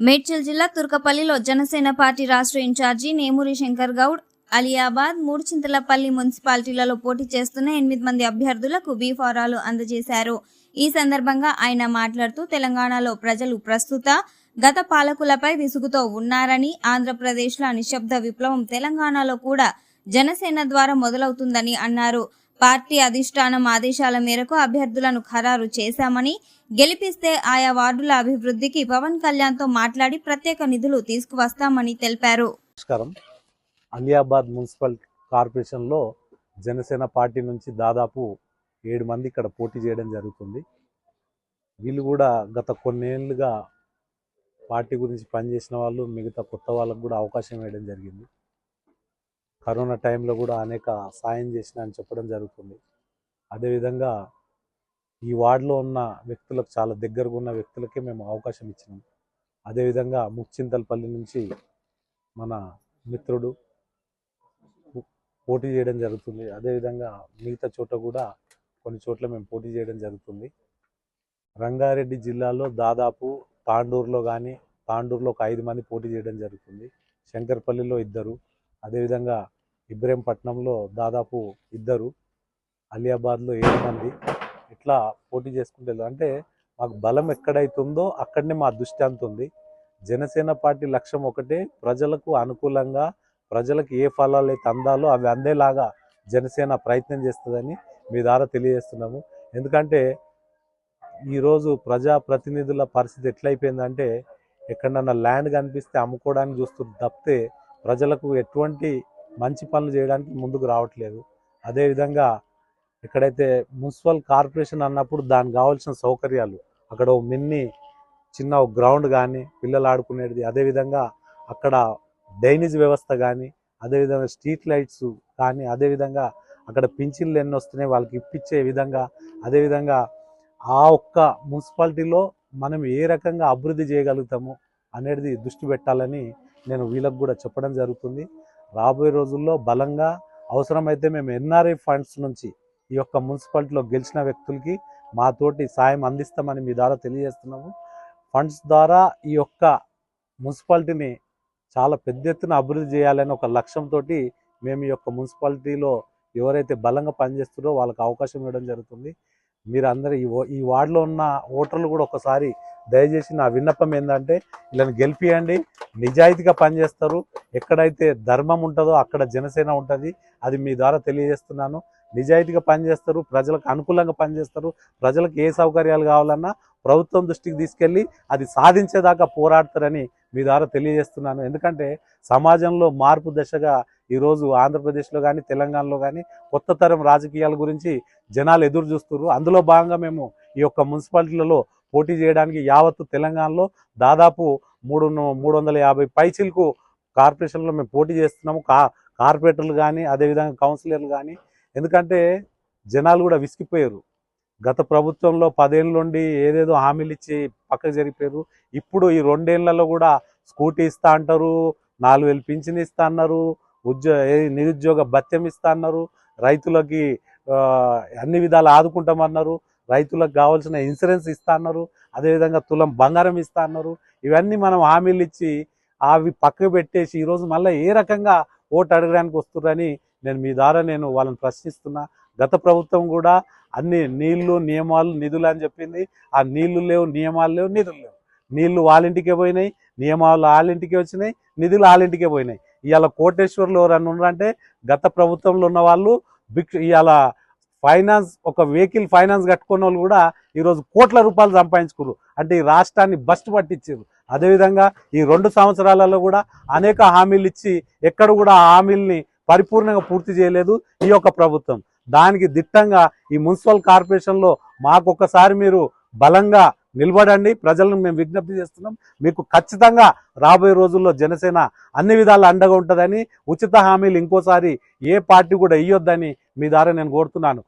మేడ్చల్ జిల్లా తుర్కపల్లిలో జనసేన పార్టీ రాష్ట్ర ఇన్ఛార్జి నేమూరి శంకర్ గౌడ్ అలియాబాద్, మూడుచింతలపల్లి మున్సిపాలిటీలలో పోటీ చేస్తున్న 8 మంది అభ్యర్థులకు బి ఫారాలు అందజేశారు. ఈ సందర్భంగా ఆయన మాట్లాడుతూ తెలంగాణలో ప్రజలు ప్రస్తుత గత పాలకులపై విసుగుతో ఉన్నారని, ఆంధ్రప్రదేశ్లో నిశ్శబ్ద విప్లవం తెలంగాణలో కూడా జనసేన ద్వారా మొదలవుతుందని అన్నారు. పార్టీ అధిష్టానం ఆదేశాల మేరకు అభ్యర్థులను ఖరారు చేశామని, గెలిపిస్తే ఆయా వార్డుల అభివృద్ధికి పవన్ కళ్యాణ్తో మాట్లాడి ప్రత్యేక నిధులు తీసుకువస్తామని తెలిపారు. నమస్కారం. అలియాబాద్ మున్సిపల్ కార్పొరేషన్లో జనసేన పార్టీ నుంచి దాదాపు 7 మంది ఇక్కడ పోటీ చేయడం జరుగుతుంది. వీళ్ళు కూడా గత కొన్నేళ్లుగా పార్టీ గురించి పనిచేసిన వాళ్ళు, మిగతా కొత్త వాళ్ళకు కూడా అవకాశం ఇవ్వడం జరిగింది. కరోనా టైంలో కూడా అనేక సాయం చేసిన అని చెప్పడం జరుగుతుంది. అదేవిధంగా ఈ వార్డులో ఉన్న వ్యక్తులకు, చాలా దగ్గరగా ఉన్న వ్యక్తులకే మేము అవకాశం ఇచ్చినాం. అదేవిధంగా ముచ్చింతలపల్లి నుంచి మన మిత్రుడు పోటీ చేయడం జరుగుతుంది. అదేవిధంగా మిగతా చోట కూడా కొన్ని చోట్ల మేము పోటీ చేయడం జరుగుతుంది. రంగారెడ్డి జిల్లాలో దాదాపు తాండూరులో ఒక 5 మంది పోటీ చేయడం జరుగుతుంది. శంకర్పల్లిలో 2, అదేవిధంగా ఇబ్రహీంపట్నంలో దాదాపు 2, అలియాబాద్లో 7 మంది ఇట్లా పోటీ చేసుకుంటే, అంటే మాకు బలం ఎక్కడైతుందో అక్కడనే మా దృష్టి అంతుంది. జనసేన పార్టీ లక్ష్యం ఒకటే, ప్రజలకు అనుకూలంగా, ప్రజలకు ఏ ఫలాలు అయితే అందాలో అవి అందేలాగా జనసేన ప్రయత్నం చేస్తుందని మీ ద్వారా తెలియజేస్తున్నాము. ఎందుకంటే ఈరోజు ప్రజాప్రతినిధుల పరిస్థితి ఎట్లయిపోయిందంటే, ఎక్కడన్నా ల్యాండ్ కనిపిస్తే అమ్ముకోవడానికి చూస్తుంది తప్పితే ప్రజలకు ఎటువంటి మంచి పనులు చేయడానికి ముందుకు రావట్లేదు. అదేవిధంగా ఎక్కడైతే మున్సిపల్ కార్పొరేషన్ అన్నప్పుడు దానికి కావాల్సిన సౌకర్యాలు, అక్కడ చిన్న గ్రౌండ్ కానీ పిల్లలు ఆడుకునేది, అదేవిధంగా అక్కడ డ్రైనేజ్ వ్యవస్థ కానీ, అదేవిధంగా స్ట్రీట్ లైట్స్ కానీ, అదేవిధంగా అక్కడ పింఛన్లు ఎన్ని వస్తున్నాయి వాళ్ళకి ఇప్పించే విధంగా, అదేవిధంగా ఆ ఒక్క మున్సిపాలిటీలో మనం ఏ రకంగా అభివృద్ధి చేయగలుగుతాము అనేది దృష్టి పెట్టాలని నేను వీళ్ళకు కూడా చెప్పడం జరుగుతుంది. రాబోయే రోజుల్లో బలంగా అవసరమైతే మేము ఎన్ఆర్ఐ ఫండ్స్ నుంచి ఈ యొక్క మున్సిపాలిటీలో గెలిచిన వ్యక్తులకి మాతోటి సాయం అందిస్తామని మీ ద్వారా తెలియజేస్తున్నాము. ఫండ్స్ ద్వారా ఈ యొక్క మున్సిపాలిటీని చాలా పెద్ద ఎత్తున అభివృద్ధి చేయాలని ఒక లక్ష్యంతో మేము ఈ యొక్క మున్సిపాలిటీలో ఎవరైతే బలంగా పనిచేస్తారో వాళ్ళకి అవకాశం ఇవ్వడం జరుగుతుంది. మీరు అందరూ ఈ వార్డులో ఉన్న ఓటర్లు కూడా ఒకసారి దయచేసి నా విన్నపం ఏంటంటే, వీళ్ళని గెలిపియండి. నిజాయితీగా పనిచేస్తారు. ఎక్కడైతే ధర్మం ఉంటుందో అక్కడ జనసేన ఉంటుంది. అది మీ ద్వారా తెలియజేస్తున్నాను. నిజాయితీగా పనిచేస్తారు, ప్రజలకు అనుకూలంగా పనిచేస్తారు. ప్రజలకు ఏ సౌకర్యాలు కావాలన్నా ప్రభుత్వం దృష్టికి తీసుకెళ్ళి అది సాధించేదాకా పోరాడతారని మీ ద్వారా తెలియజేస్తున్నాను. ఎందుకంటే సమాజంలో మార్పు దశగా ఈరోజు ఆంధ్రప్రదేశ్లో కానీ తెలంగాణలో కానీ కొత్త తరం రాజకీయాల గురించి జనాలు ఎదురు చూస్తున్నారు. అందులో భాగంగా మేము ఈ యొక్క మున్సిపాలిటీలలో పోటీ చేయడానికి యావత్తు తెలంగాణలో దాదాపు 350 పైచిలకు కార్పొరేషన్లో మేము పోటీ చేస్తున్నాము. కార్పొరేటర్లు కానీ, అదేవిధంగా కౌన్సిలర్లు కానీ. ఎందుకంటే జనాలు కూడా విసిగిపోయారు. గత ప్రభుత్వంలో 10 ఏళ్ళ నుండి ఏదేదో హామీలు ఇచ్చి పక్కకు జరిగిపోయారు. ఇప్పుడు ఈ 2 ఏళ్లలో కూడా స్కూటీ ఇస్తా అంటారు, 4000 పింఛన్ ఇస్తా అన్నారు, నిరుద్యోగ భత్యం ఇస్తా అన్నారు, రైతులకి అన్ని విధాలు ఆదుకుంటామన్నారు, రైతులకు కావాల్సిన ఇన్సూరెన్స్ ఇస్తా అన్నారు, అదేవిధంగా తులం బంగారం ఇస్తా అన్నారు. ఇవన్నీ మనం హామీలు ఇచ్చి అవి పక్కకు పెట్టేసి ఈరోజు మళ్ళీ ఏ రకంగా ఓటు అడగడానికి వస్తున్నారని నేను మీ ద్వారా వాళ్ళని ప్రశ్నిస్తున్నా. గత ప్రభుత్వం కూడా అన్ని నీళ్లు, నియమాలు, నిధులు అని చెప్పింది. ఆ నీళ్లు లేవు, నియమాలు లేవు, నిధులు లేవు. నీళ్లు వాళ్ళింటికే పోయినాయి, నియమాలు వాళ్ళింటికే వచ్చినాయి, నిధులు వాళ్ళింటికే పోయినాయి. ఇవాళ కోటేశ్వర్లు ఎవరన్నా ఉన్నారంటే గత ప్రభుత్వంలో ఉన్న వాళ్ళు ఇవాళ ఫైనాన్స్, ఒక వెహికల్ ఫైనాన్స్ కట్టుకున్న వాళ్ళు కూడా ఈరోజు కోట్ల రూపాయలు సంపాదించుకున్నారు. అంటే ఈ రాష్ట్రాన్ని బస్ట్ పట్టించారు. అదేవిధంగా ఈ 2 సంవత్సరాలలో కూడా అనేక హామీలు ఇచ్చి ఎక్కడ కూడా ఆ హామీల్ని పరిపూర్ణంగా పూర్తి చేయలేదు ఈ యొక్క ప్రభుత్వం. దానికి దిట్టంగా ఈ మున్సిపల్ కార్పొరేషన్లో మాకొకసారి మీరు బలంగా నిలబడండి. ప్రజలను మేము విజ్ఞప్తి చేస్తున్నాం. మీకు ఖచ్చితంగా రాబోయే రోజుల్లో జనసేన అన్ని విధాలు అండగా ఉంటుందని, ఉచిత హామీలు ఇంకోసారి ఏ పార్టీ కూడా ఇవ్వొద్దని మీ ద్వారా నేను కోరుతున్నాను.